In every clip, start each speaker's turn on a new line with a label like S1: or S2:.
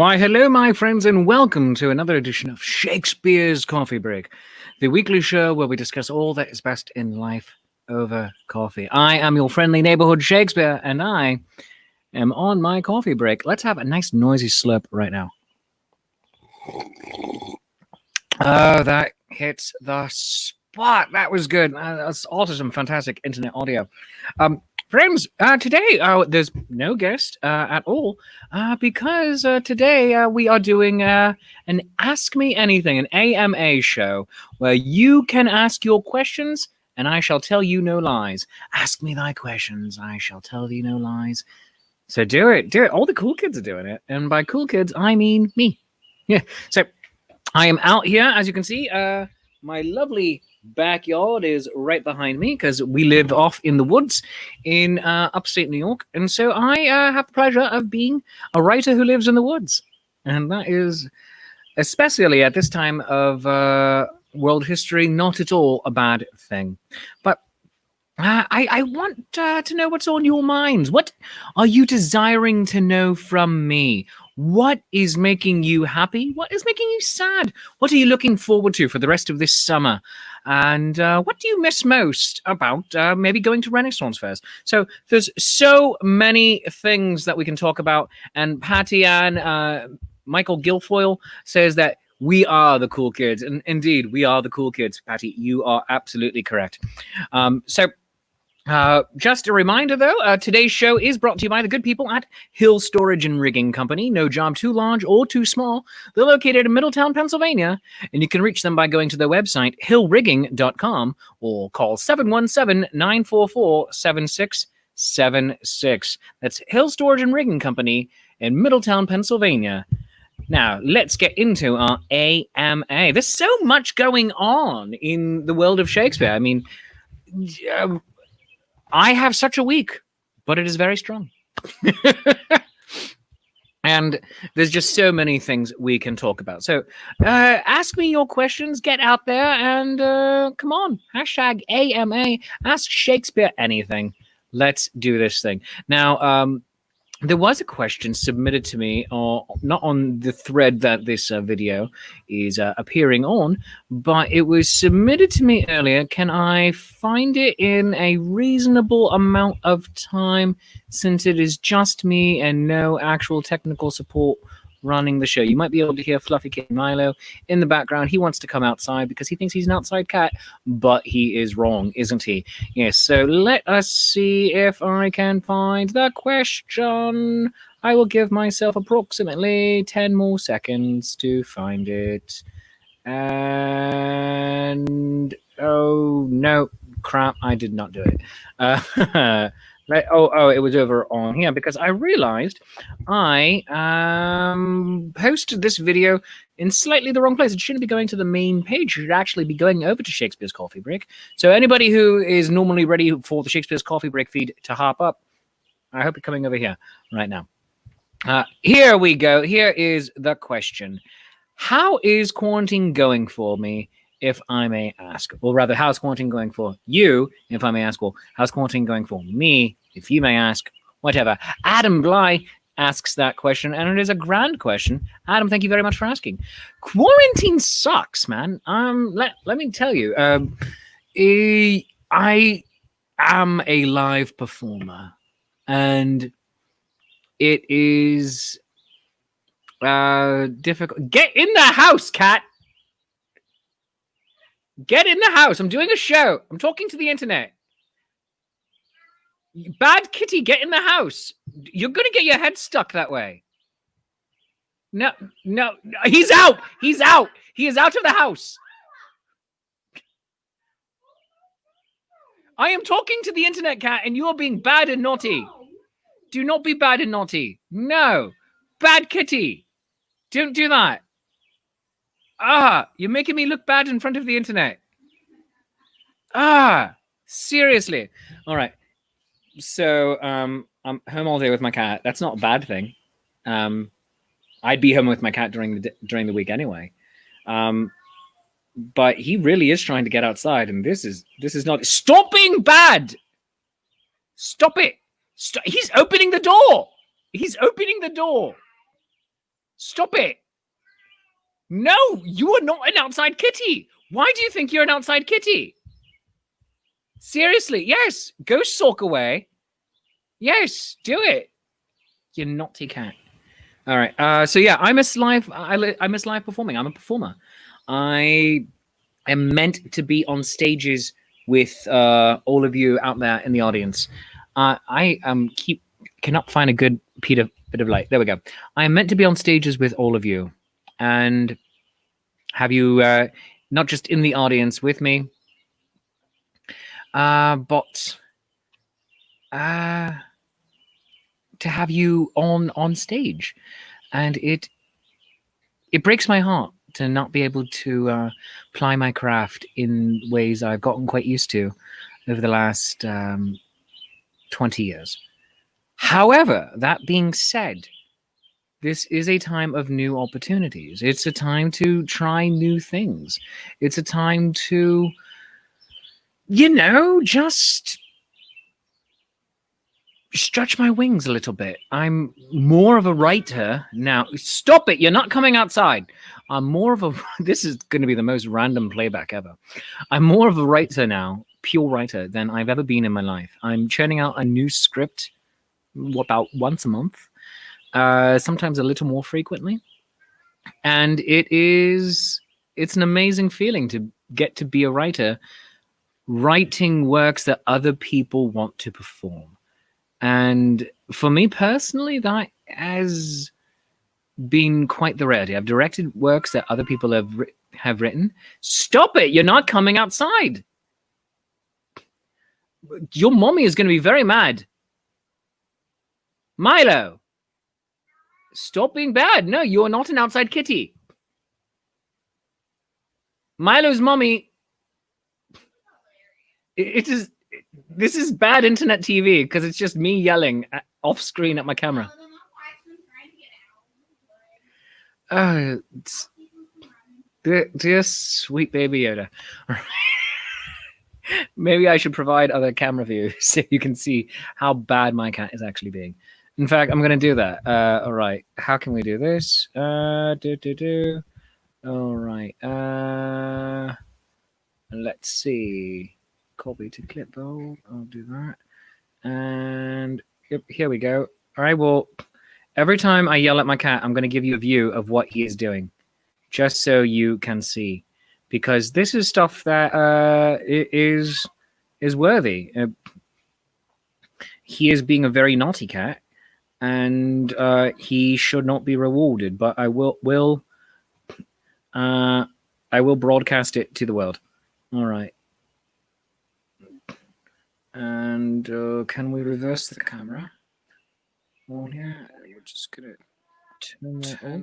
S1: Why, hello, my friends, and welcome to another edition of Shakespeare's Coffee Break, the weekly show where we discuss all that is best in life over coffee. I am your friendly neighborhood Shakespeare, and I am on my coffee break. Let's have a nice noisy slurp right now. Oh, that hits the spot. That was good. That's also some fantastic internet audio. Friends, today there's no guest at all because today we are doing an Ask Me Anything, an AMA show where you can ask your questions and I shall tell you no lies. Ask me thy questions, I shall tell thee no lies. So do it. All the cool kids are doing it. And by cool kids, I mean me. Yeah. So I am out here, as you can see. My lovely backyard is right behind me because we live off in the woods in upstate New York. And so I have the pleasure of being a writer who lives in the woods. And that is, especially at this time of world history, not at all a bad thing. But I want to know what's on your minds. What are you desiring to know from me? What is making you happy? What is making you sad? What are you looking forward to for the rest of this summer? And what do you miss most about maybe going to Renaissance fairs? So there's so many things that we can talk about. And Patty Ann, Michael Guilfoyle says that we are the cool kids. And indeed, we are the cool kids, Patty. You are absolutely correct. Just a reminder, though, today's show is brought to you by the good people at Hill Storage and Rigging Company. No job too large or too small. They're located in Middletown, Pennsylvania, and you can reach them by going to their website, hillrigging.com, or call 717-944-7676. That's Hill Storage and Rigging Company in Middletown, Pennsylvania. Now, let's get into our AMA. There's so much going on in the world of Shakespeare. I mean, I have such a week, but it is very strong. And there's just so many things we can talk about. So ask me your questions, get out there, and come on. Hashtag AMA, ask Shakespeare anything. Let's do this thing. Now, there was a question submitted to me, or not on the thread that this video is appearing on, but it was submitted to me earlier. Can I find it in a reasonable amount of time, since it is just me and no actual technical support running the show? You might be able to hear Fluffy Kid Milo in the background. He wants to come outside because he thinks he's an outside cat, but he is wrong, isn't he? Yes, so let us see if I can find the question. I will give myself approximately 10 more seconds to find it. And oh no, crap, I did not do it. It was over on here because I realized I posted this video in slightly the wrong place. It shouldn't be going to the main page. It should actually be going over to Shakespeare's Coffee Break. So anybody who is normally ready for the Shakespeare's Coffee Break feed to hop up, I hope you're coming over here right now. Here we go. Here is the question. How is quarantine going for me, if I may ask? Or rather, how's quarantine going for you, if I may ask? Or how's quarantine going for me, if you may ask? Whatever. Adam Bly asks that question, and it is a grand question. Adam, thank you very much for asking. Quarantine sucks, man. Let me tell you. I am a live performer, and it is difficult. Get in the house, cat. Get in the house. I'm doing a show. I'm talking to the internet. Bad kitty, get in the house. You're going to get your head stuck that way. No. He's out. He is out of the house. I am talking to the internet, cat, and you are being bad and naughty. Do not be bad and naughty. No. Bad kitty. Don't do that. You're making me look bad in front of the internet. Seriously. All right. So I'm home all day with my cat. That's not a bad thing. I'd be home with my cat during the week anyway. But he really is trying to get outside, and this is not. Stop being bad. Stop it. He's opening the door. Stop it. No, you are not an outside kitty. Why do you think you're an outside kitty? Seriously, yes. Go sulk away. Yes, do it. You naughty cat. All right. So yeah, I miss live. I miss live performing. I'm a performer. I am meant to be on stages with all of you out there in the audience. I cannot find a good bit of light. There we go. I am meant to be on stages with all of you, and have you not just in the audience with me, but to have you on stage, and it breaks my heart to not be able to ply my craft in ways I've gotten quite used to over the last 20 years. However, that being said, this is a time of new opportunities. It's a time to try new things. It's a time to, just stretch my wings a little bit. I'm more of a writer now. Stop it. You're not coming outside. I'm more of a, this is going to be the most random playback ever. I'm more of a writer now, pure writer, than I've ever been in my life. I'm churning out a new script about once a month, sometimes a little more frequently. And it's an amazing feeling to get to be a writer, writing works that other people want to perform. And for me personally, that has been quite the rarity. I've directed works that other people have written. Stop it! You're not coming outside. Your mommy is going to be very mad. Milo, stop being bad. No, you are not an outside kitty. Milo's mommy. It is. This is bad internet TV because it's just me yelling off screen at my camera. Dear sweet baby Yoda. Maybe I should provide other camera views so you can see how bad my cat is actually being. In fact, I'm going to do that. All right. How can we do this? All right. Let's see. Copy to clipboard. I'll do that. And yep, here we go. All right. Well, every time I yell at my cat, I'm going to give you a view of what he is doing, just so you can see, because this is stuff that is worthy. He is being a very naughty cat, and he should not be rewarded. But I will broadcast it to the world. All right. And can we reverse the camera? Oh yeah, we're just gonna turn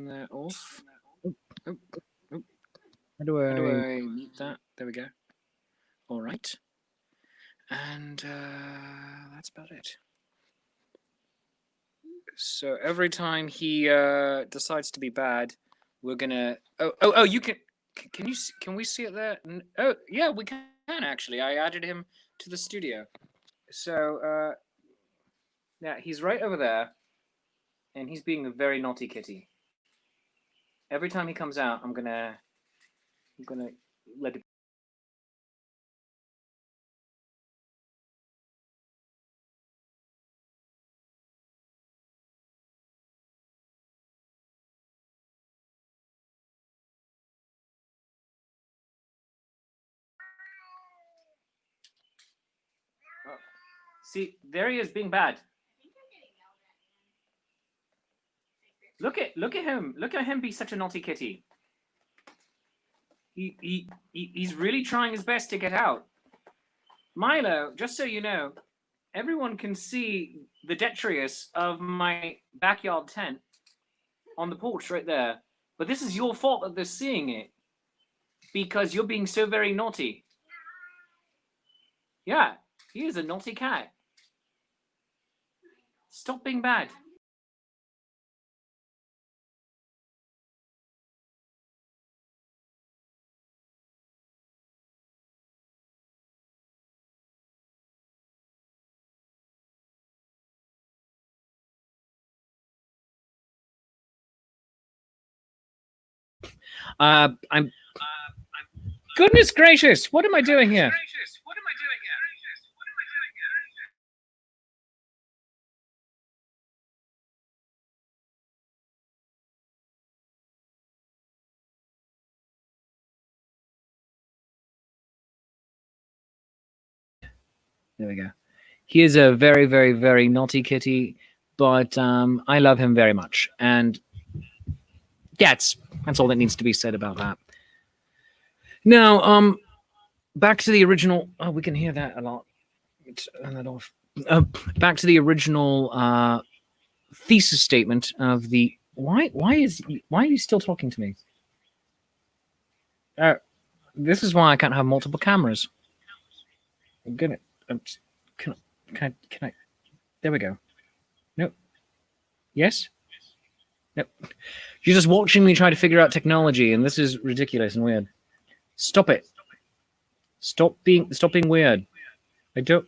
S1: that off. Oh. How do I mute that? There we go. All right. And that's about it. So every time he decides to be bad, we're gonna. Oh! You can. Can you? Can we see it there? Oh yeah, we can actually. I added him to the studio. So yeah, he's right over there, and he's being a very naughty kitty. Every time he comes out, I'm gonna let it. Oh. See, there he is being bad. Look at him. Look at him be such a naughty kitty. He's really trying his best to get out. Milo, just so you know, everyone can see the detritus of my backyard tent on the porch right there. But this is your fault that they're seeing it, because you're being so very naughty. Yeah, he is a naughty cat. Stop being bad. I'm. Goodness gracious! What am I doing here? There we go. He is a very, very, very naughty kitty, but I love him very much. And yeah, that's all that needs to be said about that. Now, back to the original. Oh, we can hear that a lot. Turn that off. Back to the original thesis statement of the why are you still talking to me? This is why I can't have multiple cameras. I'm gonna. Can I? There we go. Nope. Yes. Nope. You're just watching me try to figure out technology, and this is ridiculous and weird. Stop it. Stop being weird. I don't.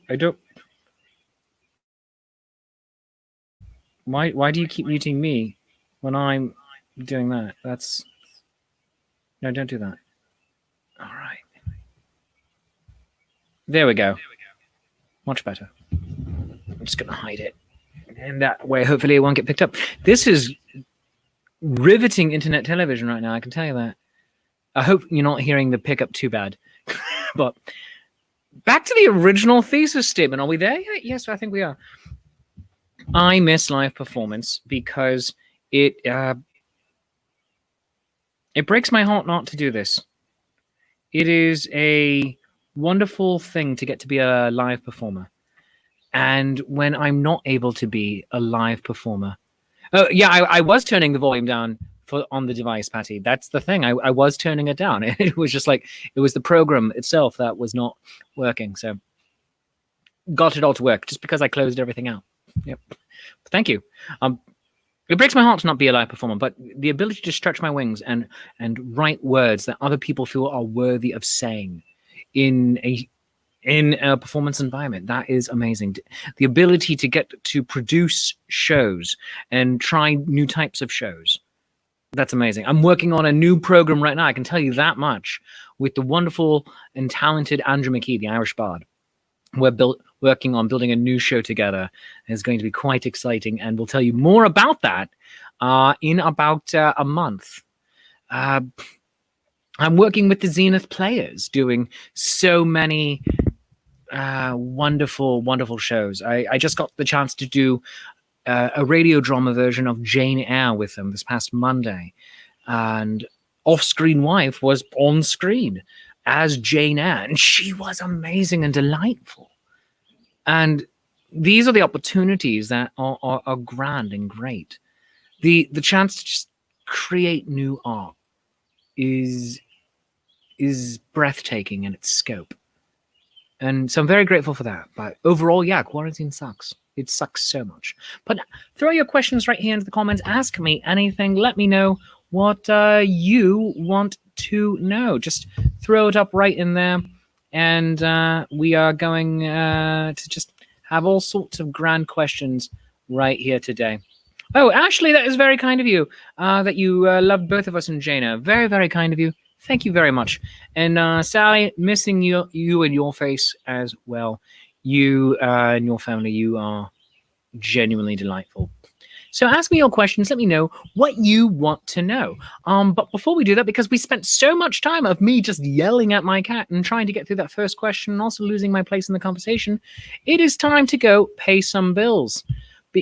S1: Why do you keep muting me when I'm doing that? No, don't do that. All right. There we go. Much better. I'm just gonna hide it. And that way, hopefully it won't get picked up. This is riveting internet television right now, I can tell you that. I hope you're not hearing the pickup too bad. But back to the original thesis statement. Are we there yet? Yes, I think we are. I miss live performance because it breaks my heart not to do this. It is a wonderful thing to get to be a live performer. And when I'm not able to be a live performer, I was turning the volume down on the device, Patty. That's the thing. I was turning it down. It was just like it was the program itself that was not working. So got it all to work just because I closed everything out. Yep. Thank you. It breaks my heart to not be a live performer, but the ability to stretch my wings and write words that other people feel are worthy of saying in a performance environment, that is amazing. The ability to get to produce shows and try new types of shows, that's amazing. I'm working on a new program right now, I can tell you that much, with the wonderful and talented Andrew McKee, the Irish bard. We're working on building a new show together. It's going to be quite exciting, and we'll tell you more about that in about a month. I'm working with the Zenith Players, doing so many wonderful, wonderful shows. I just got the chance to do a radio drama version of Jane Eyre with them this past Monday, and Off-Screen Wife was on screen as Jane Eyre, and she was amazing and delightful. And these are the opportunities that are grand and great. The chance to just create new art is breathtaking in its scope. And so I'm very grateful for that. But overall, yeah, quarantine sucks. It sucks so much. But throw your questions right here into the comments. Ask me anything. Let me know what you want to know. Just throw it up right in there. And we are going to just have all sorts of grand questions right here today. Oh, Ashley, that is very kind of you. That you loved both of us and Jana. Very, very kind of you. Thank you very much. And Sally, missing you and your face as well. You and your family, you are genuinely delightful. So ask me your questions. Let me know what you want to know. But before we do that, because we spent so much time of me just yelling at my cat and trying to get through that first question and also losing my place in the conversation, it is time to go pay some bills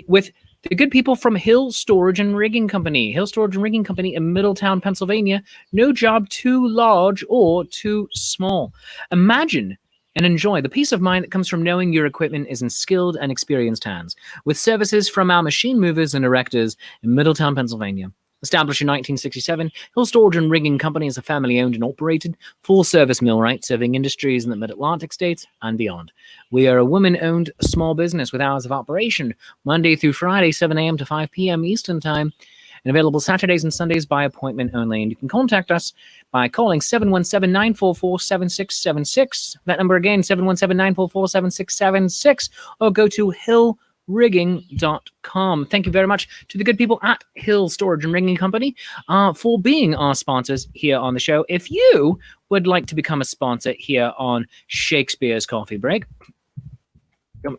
S1: with the good people from Hill Storage and Rigging Company. Hill Storage and Rigging Company in Middletown, Pennsylvania. No job too large or too small. Imagine and enjoy the peace of mind that comes from knowing your equipment is in skilled and experienced hands, with services from our machine movers and erectors in Middletown, Pennsylvania. Established in 1967, Hill Storage and Rigging Company is a family-owned and operated full-service millwright serving industries in the Mid-Atlantic states and beyond. We are a woman-owned small business with hours of operation Monday through Friday, 7 a.m. to 5 p.m. Eastern Time, and available Saturdays and Sundays by appointment only. And you can contact us by calling 717-944-7676. That number again, 717-944-7676, or go to hillstoragerigging.com. Thank you very much to the good people at Hill Storage and Rigging Company for being our sponsors here on the show. If you would like to become a sponsor here on Shakespeare's Coffee Break, if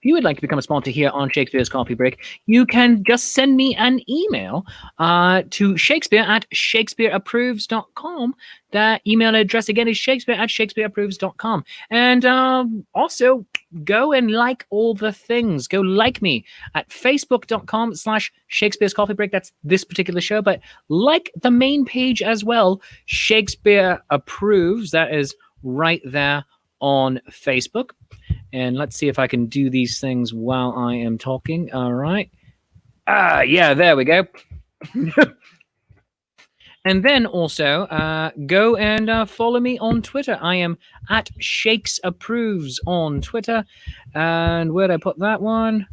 S1: you would like to become a sponsor here on Shakespeare's Coffee Break, you can just send me an email to shakespeare@shakespeareapproves.com. That email address again is shakespeare@shakespeareapproves.com. And also go and like all the things. Go like me at facebook.com/Shakespeare's Coffee Break. That's this particular show, but like the main page as well, Shakespeare Approves. That is right there on Facebook. And let's see if I can do these things while I am talking. All right. Yeah, there we go. And then also go and follow me on Twitter. I am at Shakes Approves on Twitter. And where'd I put that one?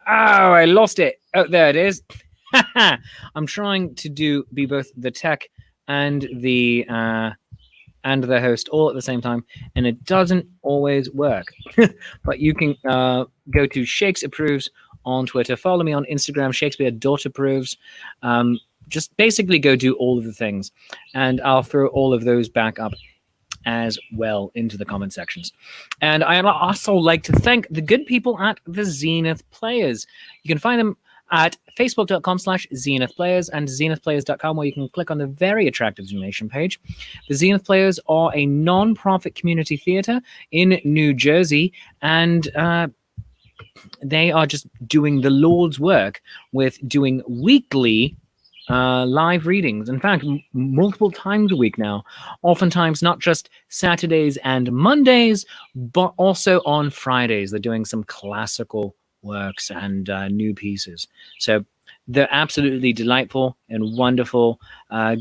S1: Oh, I lost it. Oh, there it is. I'm trying to be both the tech and the host all at the same time, and it doesn't always work. But you can go to Shakes Approves on Twitter, follow me on Instagram, Shakespeare.approves. Just basically go do all of the things, and I'll throw all of those back up as well into the comment sections. And I also like to thank the good people at the Zenith Players. You can find them at facebook.com/Zenith Players and zenithplayers.com, where you can click on the very attractive donation page. The Zenith Players are a non-profit community theater in New Jersey, and they are just doing the Lord's work with doing weekly live readings. In fact, multiple times a week now, oftentimes not just Saturdays and Mondays, but also on Fridays. They're doing some classical works and new pieces. So they're absolutely delightful and wonderful.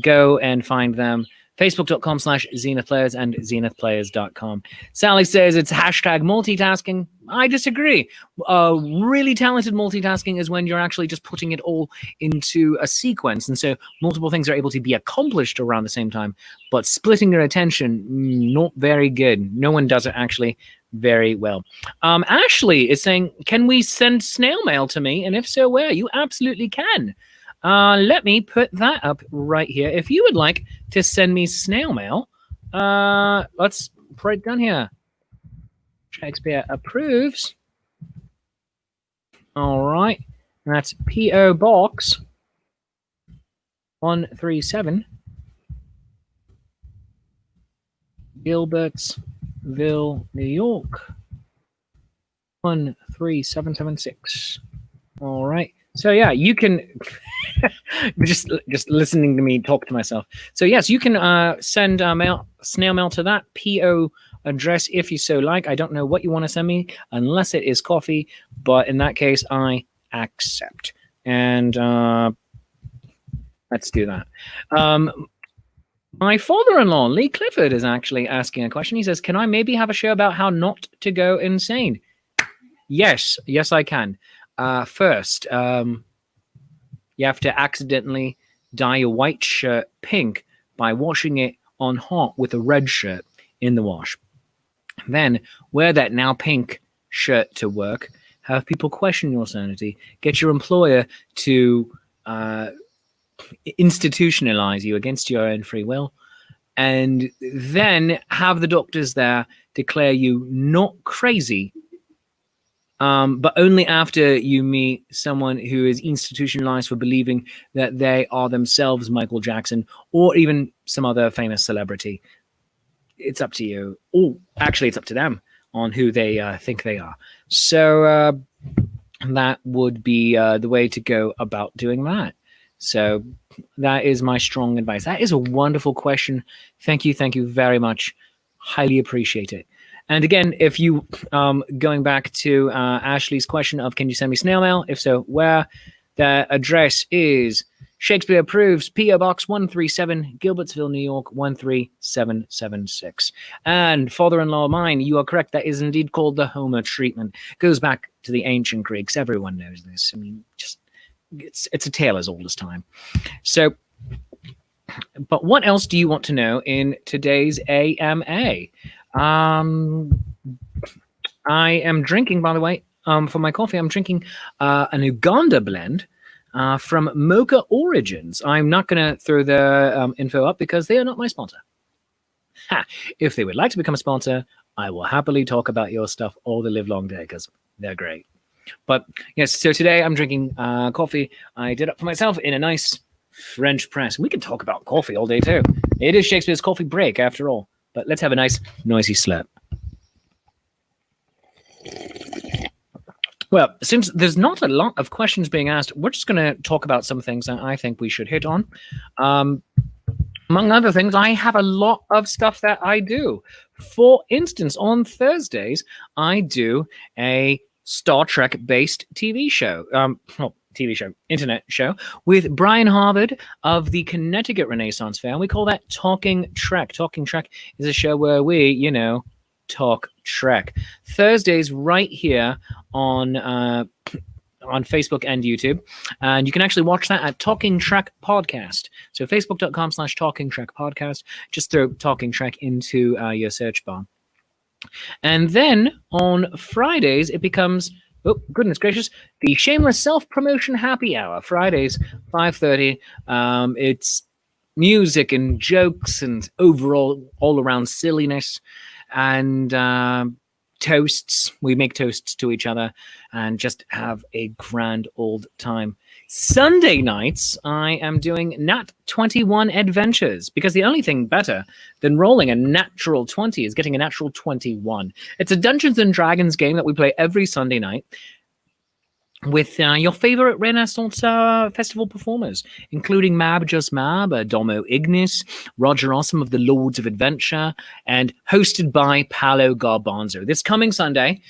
S1: Go and find them. Facebook.com/Zenith Players and zenithplayers.com. Sally says it's hashtag multitasking. I disagree. Really talented multitasking is when you're actually just putting it all into a sequence. And so multiple things are able to be accomplished around the same time. But splitting your attention, not very good. No one does it actually very well. Ashley is saying, can we send snail mail to me? And if so, where? You absolutely can. Let me put that up right here. If you would like to send me snail mail, let's put it down here. Shakespeare Approves. All right. That's P.O. Box 137, Gilbertsville, New York 13776. All right. So yeah, you can just listening to me talk to myself. So yes, you can send snail mail to that PO address if you so like. I don't know what you want to send me unless it is coffee, but in that case, I accept. And let's do that. My father-in-law, Lee Clifford, is actually asking a question. He says, can I maybe have a show about how not to go insane? Yes, I can. First, you have to accidentally dye your white shirt pink by washing it on hot with a red shirt in the wash. Then wear that now pink shirt to work. Have people question your sanity. Get your employer to institutionalize you against your own free will. And then have the doctors there declare you not crazy, but only after you meet someone who is institutionalized for believing that they are themselves Michael Jackson or even some other famous celebrity. It's up to you. Oh, actually, it's up to them on who they think they are. So that would be the way to go about doing that. So that is my strong advice. That is a wonderful question. Thank you very much. Highly appreciate it. And again, if you, going back to Ashley's question of can you send me snail mail? If so, where? The address is Shakespeare Approves, P.O. Box 137, Gilbertsville, New York 13776. And father-in-law mine, you are correct. That is indeed called the Homer treatment. Goes back to the ancient Greeks. Everyone knows this. I mean, just it's a tale as old as time. So, but what else do you want to know in today's AMA? I am drinking, by the way, for my coffee, I'm drinking an Uganda blend from Mocha Origins. I'm not going to throw the info up because they are not my sponsor. Ha! If they would like to become a sponsor, I will happily talk about your stuff all the live long day because they're great. But yes, so today I'm drinking coffee. I did it for myself in a nice French press. We can talk about coffee all day too. It is Shakespeare's coffee break after all. But let's have a nice noisy slurp. Well, since there's not a lot of questions being asked, we're just going to talk about some things that I think we should hit on. Among other things, I have a lot of stuff that I do. For instance, on Thursdays, I do a Star Trek-based TV show, internet show, with Brian Harvard of the Connecticut Renaissance Fair. We call that Talking Trek. Talking Trek is a show where we, talk Trek. Thursdays right here on Facebook and YouTube. And you can actually watch that at Talking Trek Podcast. So facebook.com/Talking Trek Podcast. Just throw Talking Trek into your search bar. And then on Fridays, it becomes, oh, goodness gracious, the Shameless Self-Promotion Happy Hour. Fridays, 5:30. It's music and jokes and overall all-around silliness and toasts. We make toasts to each other and just have a grand old time. Sunday nights, I am doing Nat 21 Adventures because the only thing better than rolling a natural 20 is getting a natural 21. It's a Dungeons and Dragons game that we play every Sunday night with your favorite Renaissance Festival performers, including Mab Just Mab, Domo Ignis, Roger Awesome of the Lords of Adventure, and hosted by Paolo Garbanzo. This coming Sunday,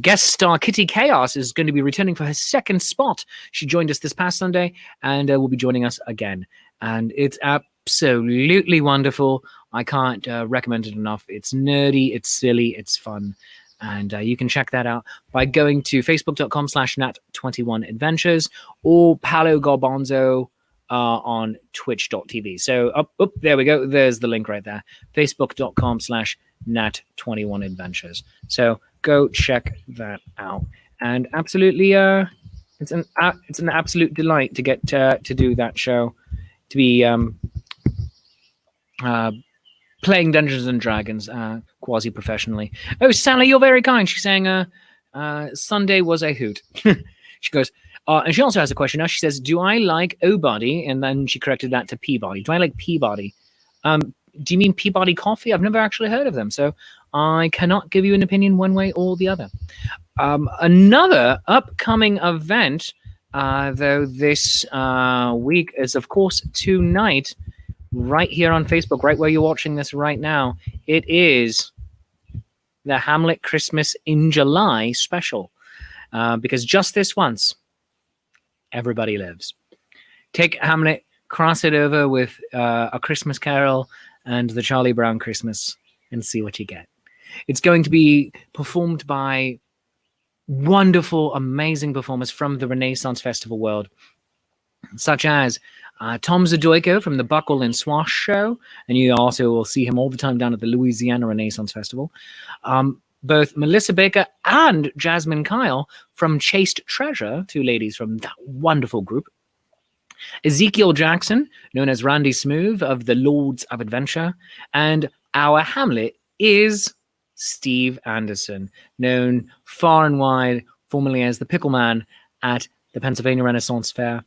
S1: guest star Kitty Chaos is going to be returning for her second spot. She joined us this past Sunday and will be joining us again. And it's absolutely wonderful. I can't recommend it enough. It's nerdy, it's silly, it's fun. And you can check that out by going to facebook.com/Nat21Adventures or Paolo Garbanzo on twitch.tv. So there we go. There's the link right there. Facebook.com/Nat21Adventures. So go check that out. And absolutely, it's an absolute delight to get to do that show, to be playing Dungeons and Dragons quasi-professionally. Oh, Sally, you're very kind. She's saying Sunday was a hoot. She goes, and she also has a question now. She says, do I like O-Body? And then she corrected that to Peabody. Do I like Peabody? Do you mean Peabody Coffee? I've never actually heard of them, so I cannot give you an opinion one way or the other. Another upcoming event, though, this week is, of course, tonight, right here on Facebook, right where you're watching this right now. It is the Hamlet Christmas in July special. Because just this once, everybody lives. Take Hamlet, cross it over with A Christmas Carol and the Charlie Brown Christmas and see what you get. It's going to be performed by wonderful, amazing performers from the Renaissance Festival world, such as Tom Zadoyko from the Buckle and Swash show, and you also will see him all the time down at the Louisiana Renaissance Festival. Both Melissa Baker and Jasmine Kyle from Chaste Treasure, two ladies from that wonderful group. Ezekiel Jackson, known as Randy Smooth of the Lords of Adventure. And our Hamlet is Steve Anderson, known far and wide, formerly as the Pickle Man at the Pennsylvania Renaissance Fair.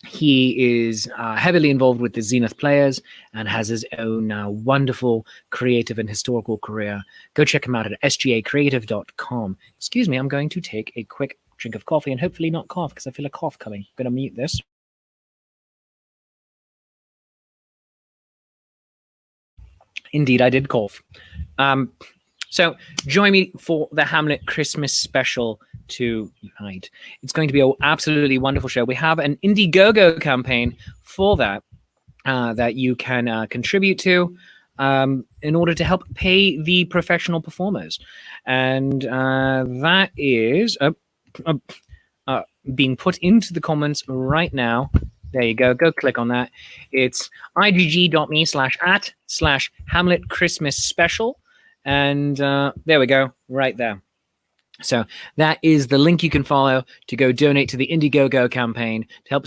S1: He is heavily involved with the Zenith Players and has his own wonderful creative and historical career. Go check him out at sgacreative.com. Excuse me, I'm going to take a quick drink of coffee and hopefully not cough because I feel a cough coming. I'm going to mute this. Indeed, I did cough. So join me for the Hamlet Christmas special tonight. It's going to be an absolutely wonderful show. We have an Indiegogo campaign for that that you can contribute to in order to help pay the professional performers. And that is being put into the comments right now. There you go. Go click on that. It's igg.me/@/Hamlet Christmas Special. And there we go, right there. So that is the link you can follow to go donate to the Indiegogo campaign to help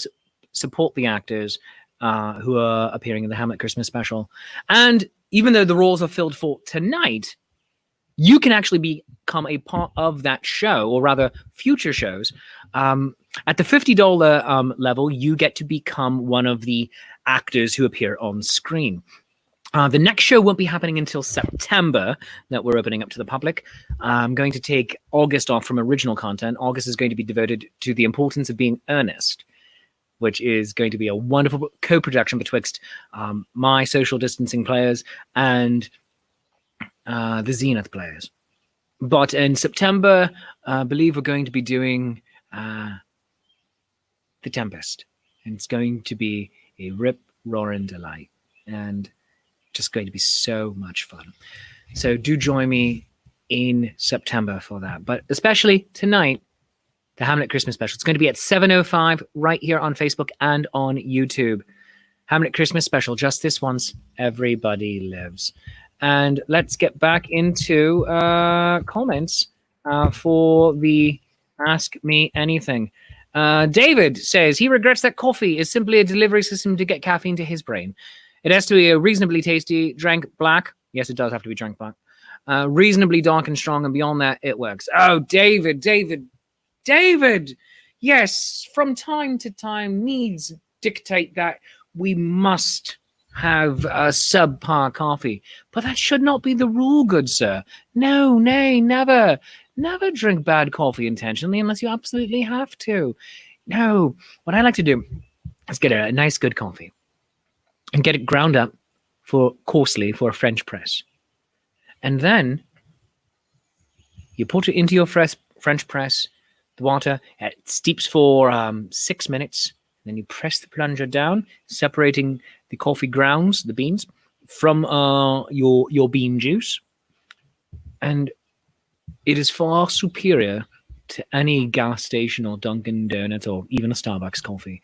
S1: support the actors who are appearing in the Hamlet Christmas special. And even though the roles are filled for tonight, you can actually become a part of that show, or rather future shows. At the $50 level, you get to become one of the actors who appear on screen. The next show won't be happening until September, that we're opening up to the public. I'm going to take August off from original content. August is going to be devoted to the importance of being earnest, which is going to be a wonderful co-production betwixt my social distancing players and the Zenith players. But in September, I believe we're going to be doing The Tempest. And it's going to be a rip-roaring delight. And just going to be so much fun. So do join me in September for that. But especially tonight, the Hamlet Christmas special. It's going to be at 7:05 right here on Facebook and on YouTube. Hamlet Christmas special, just this once, everybody lives. And let's get back into comments for the Ask Me Anything. David says he regrets that coffee is simply a delivery system to get caffeine to his brain. It has to be a reasonably tasty, drank black. Yes, it does have to be drank black. Reasonably dark and strong, and beyond that, it works. Oh, David. Yes, from time to time, needs dictate that we must have a subpar coffee. But that should not be the rule, good sir. No, nay, never. Never drink bad coffee intentionally unless you absolutely have to. No, what I like to do is get a nice, good coffee and get it ground up coarsely for a French press. And then you put it into your French press, the water, it steeps for 6 minutes. Then you press the plunger down, separating the coffee grounds, the beans, from your bean juice. And it is far superior to any gas station or Dunkin' Donuts or even a Starbucks coffee,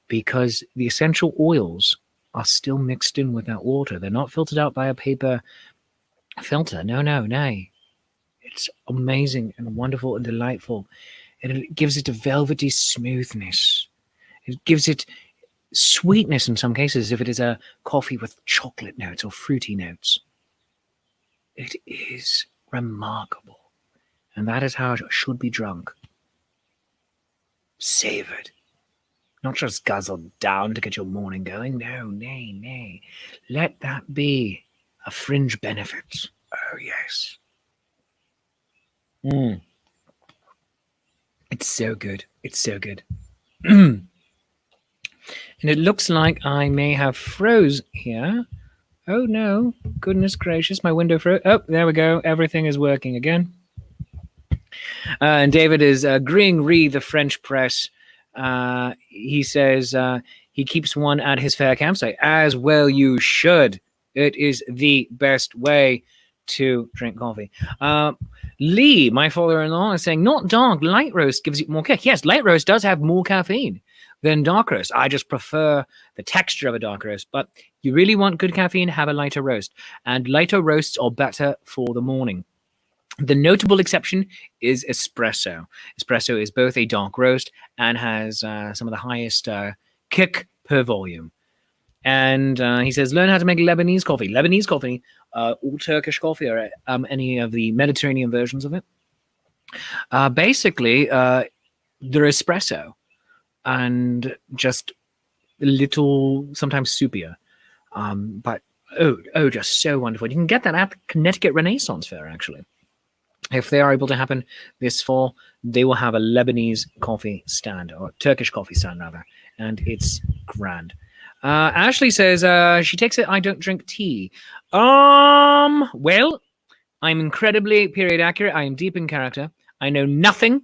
S1: because the essential oils are still mixed in with that water. They're not filtered out by a paper filter. No. It's amazing and wonderful and delightful. And it gives it a velvety smoothness. It gives it sweetness in some cases if it is a coffee with chocolate notes or fruity notes. It is remarkable. And that is how it should be drunk. Savored. Not just guzzled down to get your morning going. No, nay. Let that be a fringe benefit. Oh, yes. It's so good. And it looks like I may have froze here. Oh, no. Goodness gracious. My window froze. Oh, there we go. Everything is working again. And David is agreeing the French press. He says he keeps one at his fair campsite. As well you should. It is the best way to drink coffee. Lee, my father-in-law, is saying, not dark, light roast gives you more kick. Yes, light roast does have more caffeine than dark roast. I just prefer the texture of a dark roast. But you really want good caffeine, have a lighter roast. And lighter roasts are better for the morning. The notable exception is espresso. Espresso is both a dark roast and has some of the highest kick per volume. And he says, learn how to make Lebanese coffee. Lebanese coffee, or Turkish coffee, or any of the Mediterranean versions of it. Basically, they're espresso and just a little, sometimes soupier. But, just so wonderful. You can get that at the Connecticut Renaissance Fair, actually. If they are able to happen this fall, they will have a Lebanese coffee stand, or Turkish coffee stand, rather. And it's grand. Ashley says she takes it I don't drink tea. Well, I'm incredibly period accurate. I am deep in character. I know nothing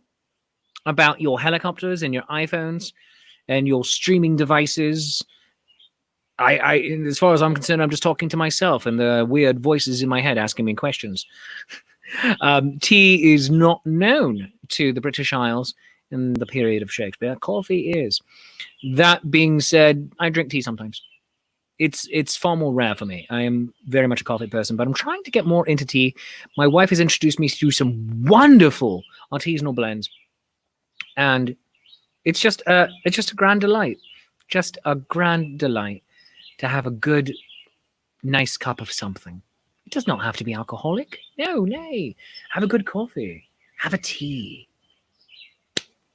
S1: about your helicopters and your iPhones and your streaming devices. I as far as I'm concerned, I'm just talking to myself and the weird voices in my head asking me questions. Tea is not known to the British Isles in the period of Shakespeare. Coffee is. That being said, I drink tea sometimes. it's far more rare for me. I am very much a coffee person, but I'm trying to get more into tea. My wife has introduced me to some wonderful artisanal blends, and it's just a grand delight. Just a grand delight to have a good, nice cup of something. It does not have to be alcoholic. No, nay. Have a good coffee. Have a tea.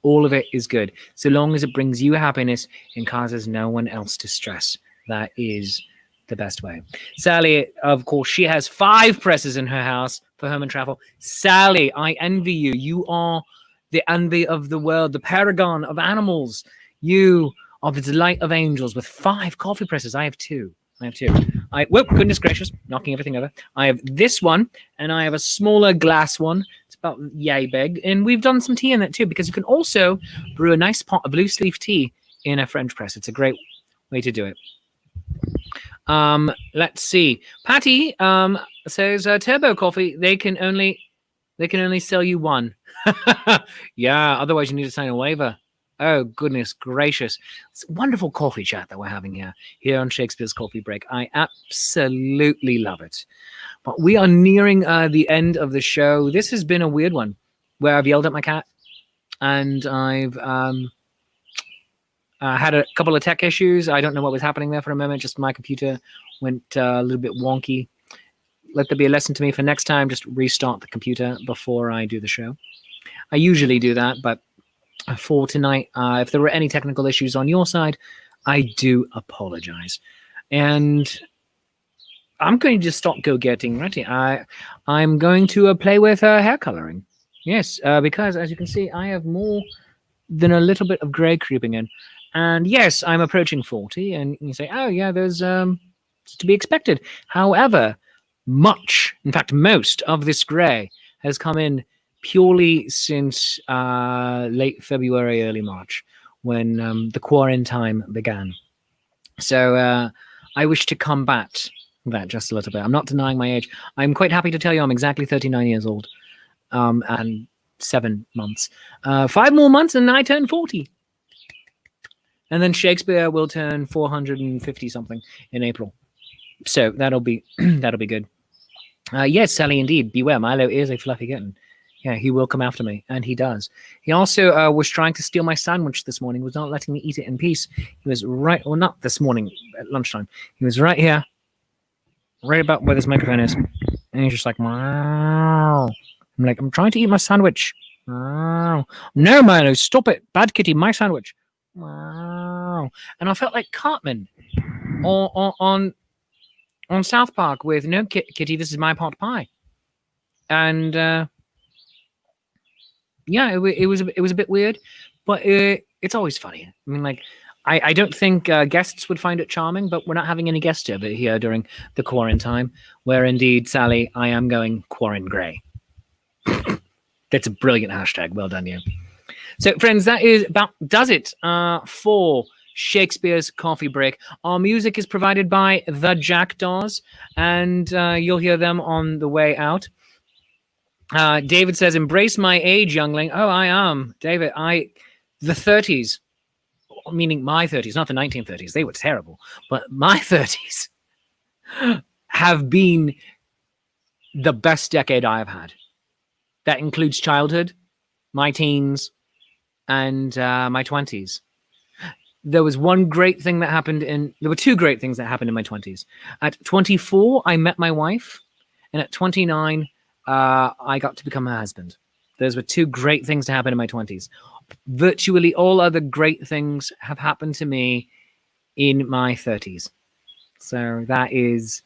S1: All of it is good, so long as it brings you happiness and causes no one else to stress. That is the best way. Sally, of course, she has 5 presses in her house for home and travel. Sally, I envy you. You are the envy of the world, the paragon of animals. You are the delight of angels with 5 coffee presses. I have 2. Whoa, goodness gracious, knocking everything over. I have this one, and I have a smaller glass one. It's about yay big. And we've done some tea in it too, because you can also brew a nice pot of loose leaf tea in a French press. It's a great way to do it. Let's see. Patty says turbo coffee, they can only sell you 1. Yeah, otherwise you need to sign a waiver. Oh, goodness gracious. It's a wonderful coffee chat that we're having here on Shakespeare's Coffee Break. I absolutely love it. But we are nearing the end of the show. This has been a weird one where I've yelled at my cat, and I've had a couple of tech issues. I don't know what was happening there for a moment. Just my computer went a little bit wonky. Let there be a lesson to me for next time. Just restart the computer before I do the show. I usually do that, but for tonight, if there were any technical issues on your side, I do apologize. And I'm going to just stop getting ready. I'm going to play with hair coloring. Yes, because as you can see, I have more than a little bit of gray creeping in. And yes, I'm approaching 40. And you say, oh, yeah, there's to be expected. However, in fact, most of this gray has come in purely since late February, early March, when the quarantine began. So I wish to combat that just a little bit. I'm not denying my age. I'm quite happy to tell you I'm exactly 39 years old and 7 months. 5 more months and I turn 40. And then Shakespeare will turn 450 something in April. So that'll be that'll be good. Yes, Sally, indeed. Beware, Milo is a fluffy kitten. Yeah, he will come after me, and he does. He also was trying to steal my sandwich this morning, was not letting me eat it in peace. He was right, or not this morning at lunchtime. He was right here, right about where this microphone is. And he's just like, wow. I'm like, I'm trying to eat my sandwich. Wow. No, Milo, stop it. Bad kitty, my sandwich. Wow. And I felt like Cartman on South Park with, no, kitty, this is my pot pie. And yeah, it was a bit weird, but it's always funny. I mean, like, I don't think guests would find it charming, but we're not having any guests over here during the quarantine, where indeed, Sally, I am going quarant grey. That's a brilliant hashtag. Well done, you. So, friends, that does it for Shakespeare's Coffee Break. Our music is provided by the Jackdaws, and you'll hear them on the way out. David says, embrace my age, youngling. Oh, I am. David, the 30s, meaning my 30s, not the 1930s. They were terrible. But my 30s have been the best decade I have had. That includes childhood, my teens, and my 20s. There was one great thing that happened there were 2 great things that happened in my 20s. At 24, I met my wife. And at 29, I got to become her husband. Those were 2 great things to happen in my 20s. Virtually all other great things have happened to me in my 30s. So that's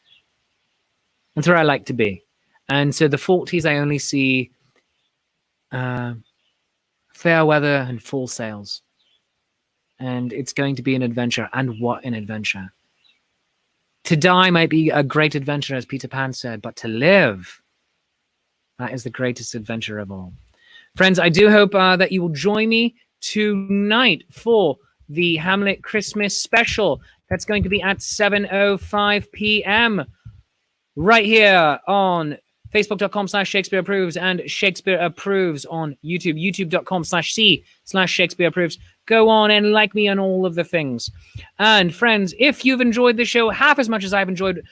S1: where I like to be. And so the 40s, I only see fair weather and full sails. And it's going to be an adventure. And what an adventure. To die might be a great adventure, as Peter Pan said, but to live, that is the greatest adventure of all. Friends, I do hope that you will join me tonight for the Hamlet Christmas special. That's going to be at 7:05 p.m. right here on Facebook.com/Shakespeare Approves and Shakespeare Approves on YouTube, youtube.com/C/Shakespeare Approves. Go on and like me on all of the things. And friends, if you've enjoyed the show half as much as I've enjoyed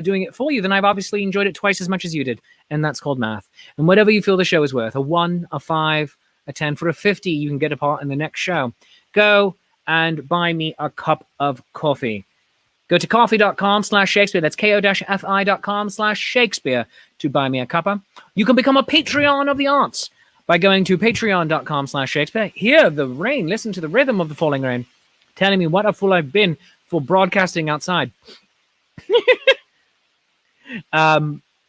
S1: doing it for you, then I've obviously enjoyed it twice as much as you did. And that's called math. And whatever you feel the show is worth, a 1, a 5, a 10, for a 50, you can get a part in the next show. Go and buy me a cup of coffee. Go to coffee.com/Shakespeare. That's ko-fi.com/Shakespeare to buy me a cuppa. You can become a Patreon of the arts by going to patreon.com/Shakespeare. Hear the rain, listen to the rhythm of the falling rain, telling me what a fool I've been for broadcasting outside.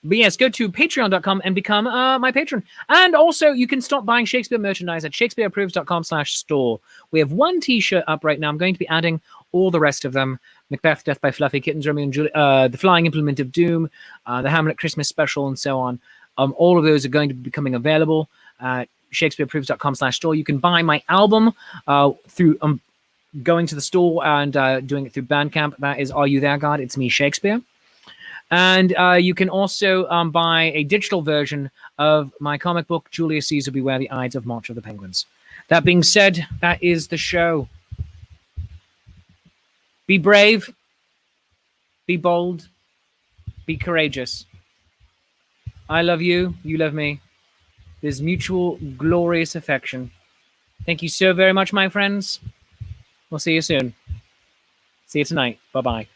S1: But yes, go to patreon.com and become my patron. And also, you can stop buying Shakespeare merchandise at shakespeareapproves.com/store. We have one t-shirt up right now. I'm going to be adding all the rest of them. Macbeth, Death by Fluffy, Kittens, Romeo and Juliet, The Flying Implement of Doom, the Hamlet Christmas Special, and so on. All of those are going to be becoming available at shakespeareapproves.com/store. You can buy my album through going to the store and doing it through Bandcamp. That is Are You There, God? It's Me, Shakespeare. And you can also buy a digital version of my comic book, Julius Caesar Beware the Ides of March of the Penguins. That being said, that is the show. Be brave, be bold, be courageous. I love you, you love me. There's mutual glorious affection. Thank you so very much, my friends. We'll see you soon. See you tonight. Bye-bye.